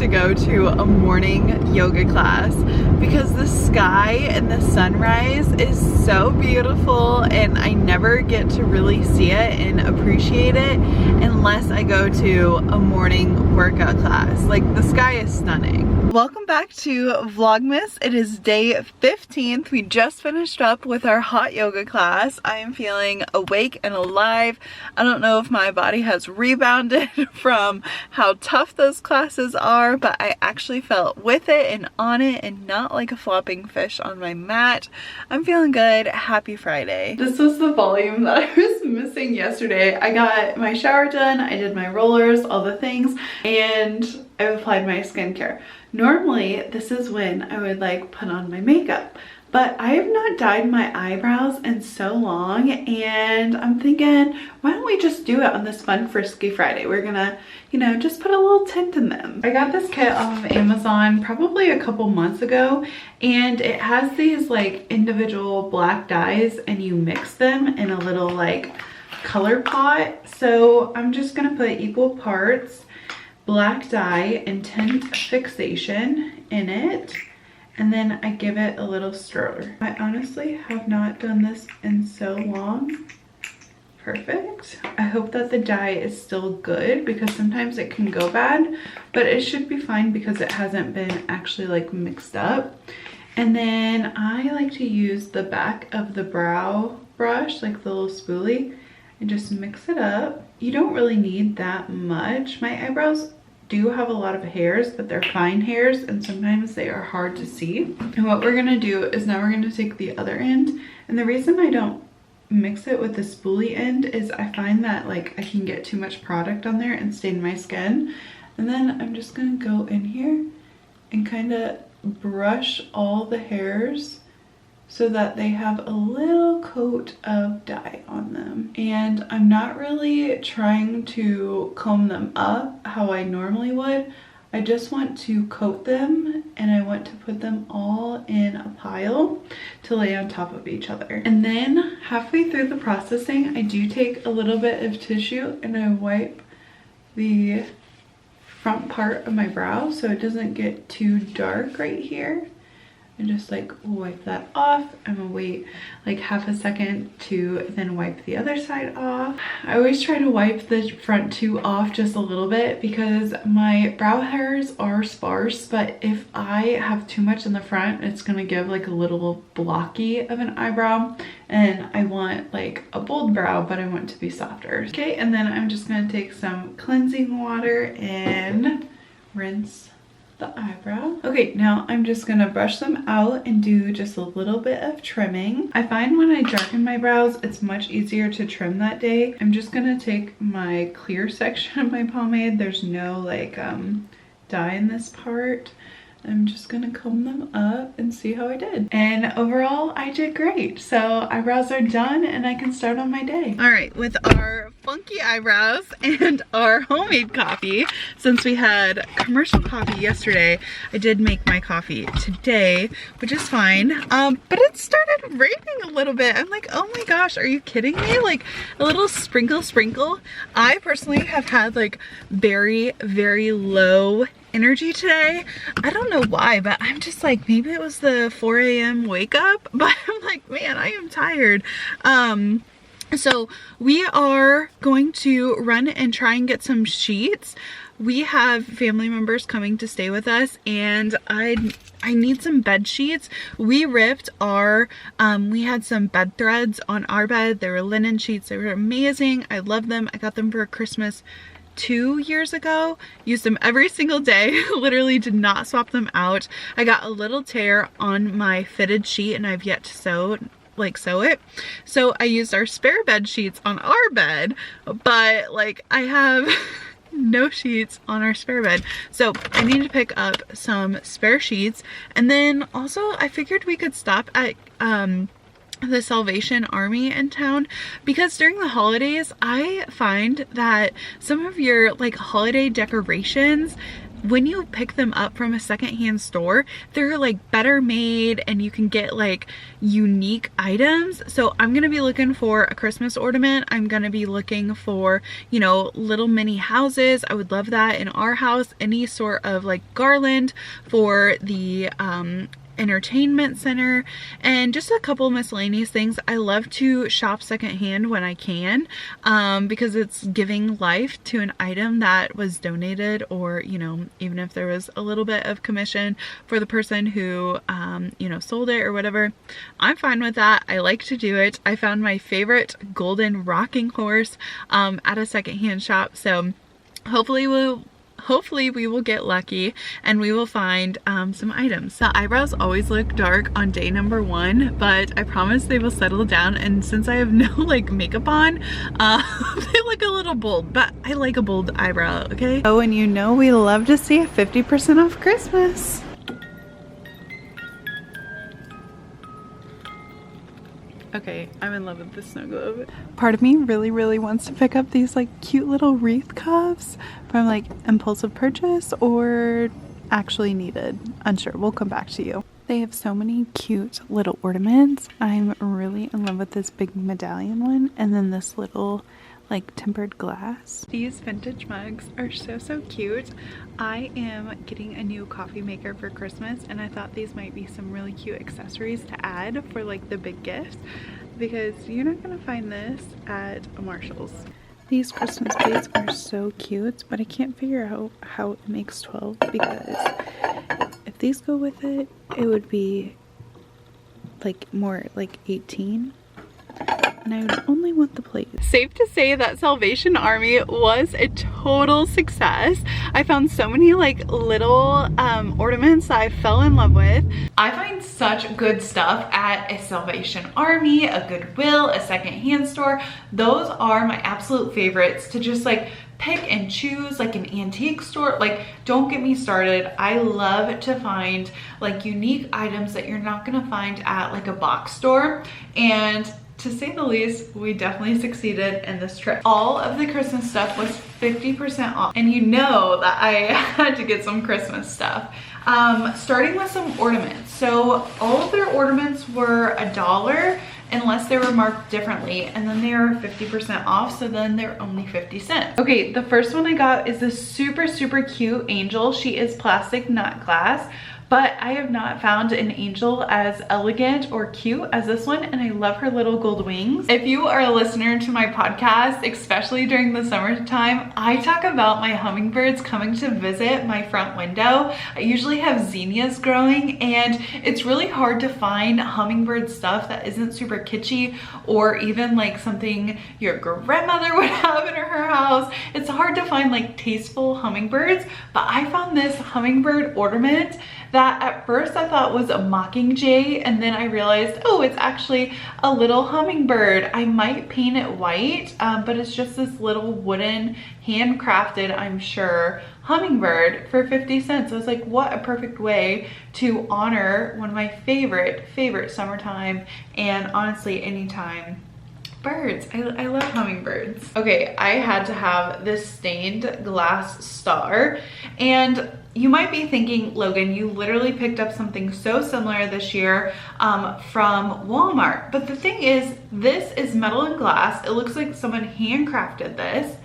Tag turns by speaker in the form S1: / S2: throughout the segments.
S1: go to a morning yoga class because the sky and the sunrise is so beautiful, and I never get to really see it and appreciate it unless I go to a morning workout class. Like, the sky is stunning. Welcome back to Vlogmas. It is day 15th. We just finished up with our hot yoga class. I am feeling awake and alive. I don't know if my body has rebounded from how tough those classes are, but I actually felt with it and on it and not like a flopping fish on my mat. I'm feeling good. Happy Friday. This was the volume that I was missing yesterday. I got my shower done, I did my rollers, all the things, and I applied my skincare. Normally, this is when I would like put on my makeup, but I have not dyed my eyebrows in so long, and I'm thinking, why don't we just do it on this fun Frisky Friday? We're gonna, you know, just put a little tint in them. I got this kit off of Amazon probably a couple months ago, and it has these like individual black dyes, and you mix them in a little like color pot. So I'm just gonna put equal parts black dye and tint fixation in it, and then I give it a little stir. I honestly have not done this in so long. Perfect. I hope that the dye is still good because sometimes it can go bad, but it should be fine because it hasn't been actually like mixed up. And then I like to use the back of the brow brush, like the little spoolie, and just mix it up. You don't really need that much. My eyebrows do have a lot of hairs, but they're fine hairs, and sometimes they are hard to see. And what we're gonna do is now we're gonna take the other end, and the reason I don't mix it with the spoolie end is I find that like I can get too much product on there and stain my skin. And then I'm just gonna go in here and kind of brush all the hairs so that they have a little coat of dye on them. And I'm not really trying to comb them up how I normally would. I just want to coat them, and I want to put them all in a pile to lay on top of each other. And then halfway through the processing, I do take a little bit of tissue and I wipe the front part of my brow so it doesn't get too dark right here. And just like wipe that off. I'm gonna wait like half a second to then wipe the other side off. I always try to wipe the front two off just a little bit because my brow hairs are sparse, but if I have too much in the front, it's gonna give like a little blocky of an eyebrow, and I want like a bold brow, but I want it to be softer. Okay, and then I'm just gonna take some cleansing water and rinse the eyebrow. Okay, now I'm just gonna brush them out and do just a little bit of trimming. I find when I darken my brows, it's much easier to trim that day. I'm just gonna take my clear section of my pomade. There's no like dye in this part. I'm just gonna comb them up and see how I did. And overall, I did great. So eyebrows are done and I can start on my day. All right, with our funky eyebrows and our homemade coffee, since we had commercial coffee yesterday, I did make my coffee today, which is fine. But it started raining a little bit. I'm like, oh my gosh, are you kidding me? Like a little sprinkle. I personally have had like very, very low energy today. I don't know why, but I'm just like, maybe it was the 4 a.m. wake up, but I'm like, man, I am tired. So we are going to run and try and get some sheets. We have family members coming to stay with us, and I need some bed sheets. We ripped our, we had some bed threads on our bed. They were linen sheets. They were amazing. I love them. I got them for Christmas 2 years ago. Used them every single day. Literally did not swap them out. I got a little tear on my fitted sheet and I've yet to sew it. So I used our spare bed sheets on our bed, but like I have no sheets on our spare bed. So I need to pick up some spare sheets. And then also I figured we could stop at the Salvation Army in town, because during the holidays I find that some of your like holiday decorations when you pick them up from a secondhand store, they're like better made and you can get like unique items. So I'm gonna be looking for a Christmas ornament. I'm gonna be looking for, you know, little mini houses. I would love that in our house. Any sort of like garland for the entertainment center, and just a couple miscellaneous things. I love to shop secondhand when I can, because it's giving life to an item that was donated, or, you know, even if there was a little bit of commission for the person who, you know, sold it or whatever. I'm fine with that. I like to do it. I found my favorite golden rocking horse at a secondhand shop, so hopefully we will get lucky and we will find some items. The eyebrows always look dark on day number 1, but I promise they will settle down, and since I have no like makeup on, they look a little bold, but I like a bold eyebrow, okay? Oh, and you know we love to see a 50% off Christmas. Okay, I'm in love with the snow globe. Part of me really wants to pick up these like cute little wreath cuffs from like impulsive purchase or actually needed. Unsure, we'll come back to you. They have so many cute little ornaments. I'm really in love with this big medallion one, and then this little like tempered glass. These vintage mugs are so cute. I am getting a new coffee maker for Christmas, and I thought these might be some really cute accessories to add for like the big gifts, because you're not gonna find this at a Marshall's. These Christmas plates are so cute, but I can't figure out how it makes 12, because if these go with it, it would be like more like 18. And I would only want the plate. Safe to say that Salvation Army was a total success. I found so many like little ornaments that I fell in love with. I find such good stuff at a Salvation Army, a Goodwill, a secondhand store. Those are my absolute favorites to just like pick and choose, like an antique store. Like, don't get me started. I love to find like unique items that you're not gonna find at like a box store, and to say the least, we definitely succeeded in this trip. All of the Christmas stuff was 50% off, and you know that I had to get some Christmas stuff. Starting with some ornaments. So all of their ornaments were $1 unless they were marked differently, and then they are 50% off, so then they're only 50 cents. Okay, the first one I got is this super cute angel. She is plastic, not glass. But I have not found an angel as elegant or cute as this one, and I love her little gold wings. If you are a listener to my podcast, especially during the summertime, I talk about my hummingbirds coming to visit my front window. I usually have zinnias growing, and it's really hard to find hummingbird stuff that isn't super kitschy, or even like something your grandmother would have in her house. It's hard to find like tasteful hummingbirds, but I found this hummingbird ornament that at first I thought was a mockingjay, and then I realized, oh, it's actually a little hummingbird. I might paint it white, but it's just this little wooden, handcrafted, I'm sure, hummingbird for 50 cents. I was like, what a perfect way to honor one of my favorite summertime, and honestly anytime, birds. I love hummingbirds. Okay, I had to have this stained glass star, and you might be thinking, Logan, you literally picked up something so similar this year from Walmart. But the thing is, this is metal and glass. It looks like someone handcrafted this.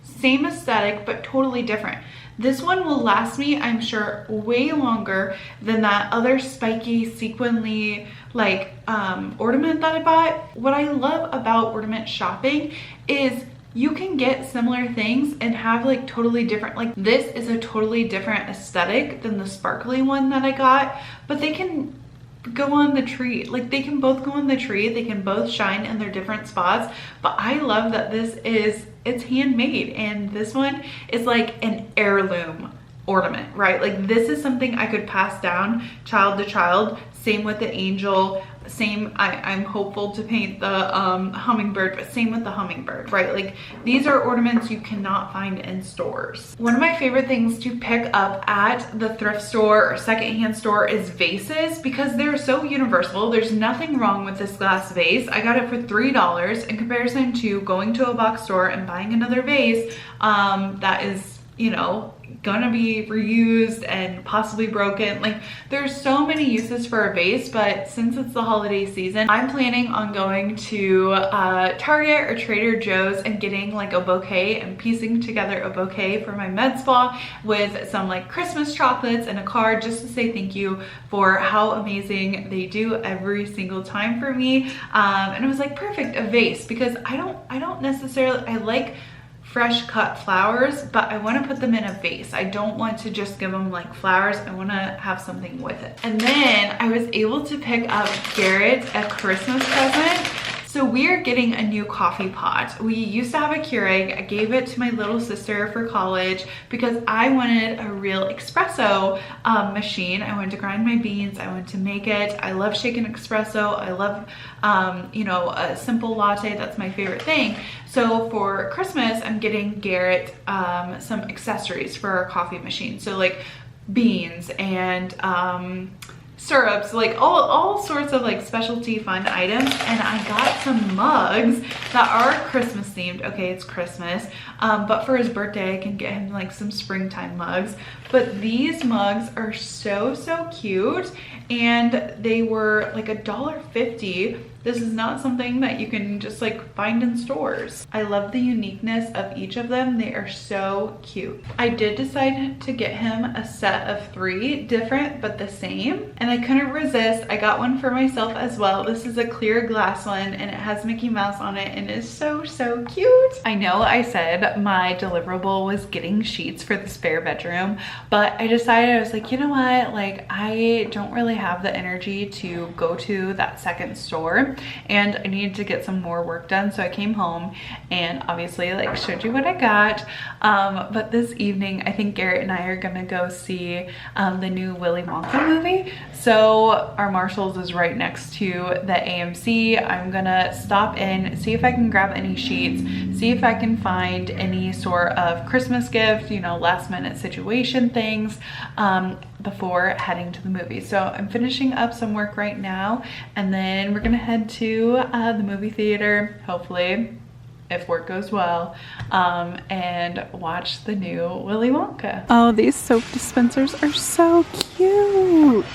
S1: Same aesthetic, but totally different. This one will last me, I'm sure, way longer than that other spiky, sequinly like ornament that I bought. What I love about ornament shopping is you can get similar things and have like totally different, like this is a totally different aesthetic than the sparkly one that I got, but they can go on the tree. Like, they can both go on the tree, they can both shine in their different spots. But I love that it's handmade, and this one is like an heirloom ornament, right? Like, this is something I could pass down child to child. Same with the angel, same, I'm hopeful to paint the hummingbird, but same with the hummingbird, right? Like, these are ornaments you cannot find in stores. One of my favorite things to pick up at the thrift store or secondhand store is vases, because they're so universal. There's nothing wrong with this glass vase. I got it for $3 in comparison to going to a box store and buying another vase that is, you know, gonna be reused and possibly broken. Like, there's so many uses for a vase, but since it's the holiday season, I'm planning on going to Target or Trader Joe's and getting like a bouquet and piecing together a bouquet for my med spa with some like Christmas chocolates and a card just to say thank you for how amazing they do every single time for me. And it was like perfect, a vase, because I don't necessarily, I like fresh cut flowers, but I want to put them in a vase. I don't want to just give them like flowers. I want to have something with it. And then I was able to pick up Garrett a Christmas present. So we are getting a new coffee pot. We used to have a Keurig. I gave it to my little sister for college because I wanted a real espresso machine. I wanted to grind my beans. I wanted to make it. I love shaken espresso. I love, you know, a simple latte. That's my favorite thing. So for Christmas, I'm getting Garrett some accessories for our coffee machine. So like beans and syrups, like all sorts of like specialty fun items. And I got some mugs that are Christmas themed. Okay, it's Christmas, but for his birthday I can get him like some springtime mugs. But these mugs are so cute, and they were like $1.50. This is not something that you can just like find in stores. I love the uniqueness of each of them. They are so cute. I did decide to get him a set of 3 different but the same, and I couldn't resist. I got one for myself as well. This is a clear glass one, and it has Mickey Mouse on it, and is so cute. I know I said my deliverable was getting sheets for the spare bedroom, but I decided, I was like, you know what, like I don't really have the energy to go to that second store, and I needed to get some more work done. So I came home and obviously like showed you what I got. But this evening, I think Garrett and I are gonna go see the new Willy Wonka movie. So our Marshall's is right next to the AMC. I'm gonna stop in, see if I can grab any sheets, see if I can find any sort of Christmas gift, you know, last minute situation things, before heading to the movie. So I'm finishing up some work right now, and then we're gonna head to the movie theater, hopefully, if work goes well, and watch the new Willy Wonka. Oh, these soap dispensers are so cute.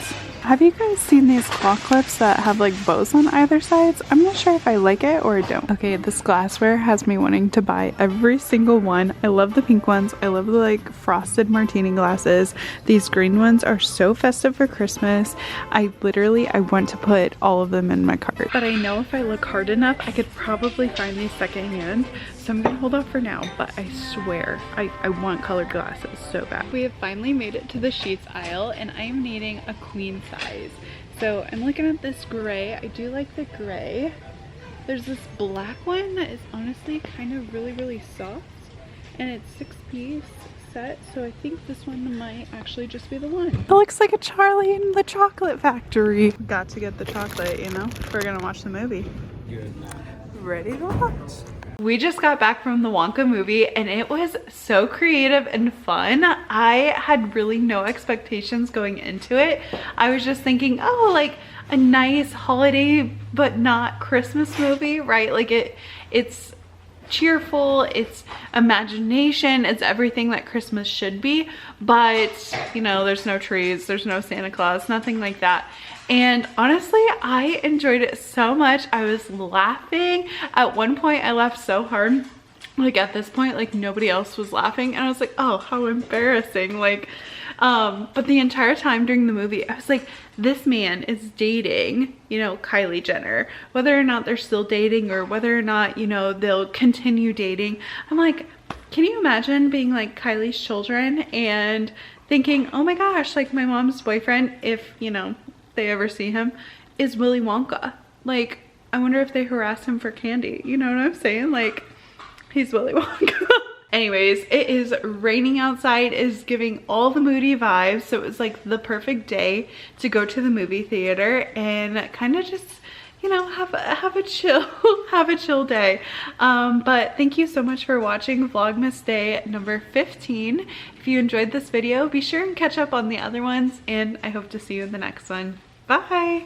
S1: Have you guys seen these claw clips that have like bows on either sides? I'm not sure if I like it or I don't. Okay, this glassware has me wanting to buy every single one. I love the pink ones. I love the like frosted martini glasses. These green ones are so festive for Christmas. I want to put all of them in my cart. But I know if I look hard enough, I could probably find these secondhand. So I'm gonna hold off for now, but I swear I want colored glasses so bad. We have finally made it to the sheets aisle, and I am needing a queen size. So I'm looking at this gray. I do like the gray. There's this black one that is honestly kind of really soft, and it's 6-piece set, so I think this one might actually just be the one. It looks like a Charlie in the Chocolate Factory. Got to get the chocolate, you know, if we're gonna watch the movie. Good. Ready to watch. We just got back from the Wonka movie, and it was so creative and fun. I had really no expectations going into it. I was just thinking, oh, like a nice holiday but not Christmas movie, right? Like it's cheerful, it's imagination, it's everything that Christmas should be, but you know, there's no trees, there's no Santa Claus, nothing like that. And honestly, I enjoyed it so much. I was laughing. At one point, I laughed so hard. Like at this point, like nobody else was laughing. And I was like, oh, how embarrassing. Like, but the entire time during the movie, I was like, this man is dating, you know, Kylie Jenner. Whether or not they're still dating or whether or not, you know, they'll continue dating. I'm like, can you imagine being like Kylie's children and thinking, oh my gosh, like my mom's boyfriend, if, you know, they ever see him, is Willy Wonka. Like, I wonder if they harass him for candy. You know what I'm saying? Like, he's Willy Wonka. Anyways, it is raining outside. It is giving all the moody vibes. So it was like the perfect day to go to the movie theater and kind of just, you know, have a chill day. But thank you so much for watching Vlogmas day number 15. If you enjoyed this video, be sure and catch up on the other ones, and I hope to see you in the next one. Bye.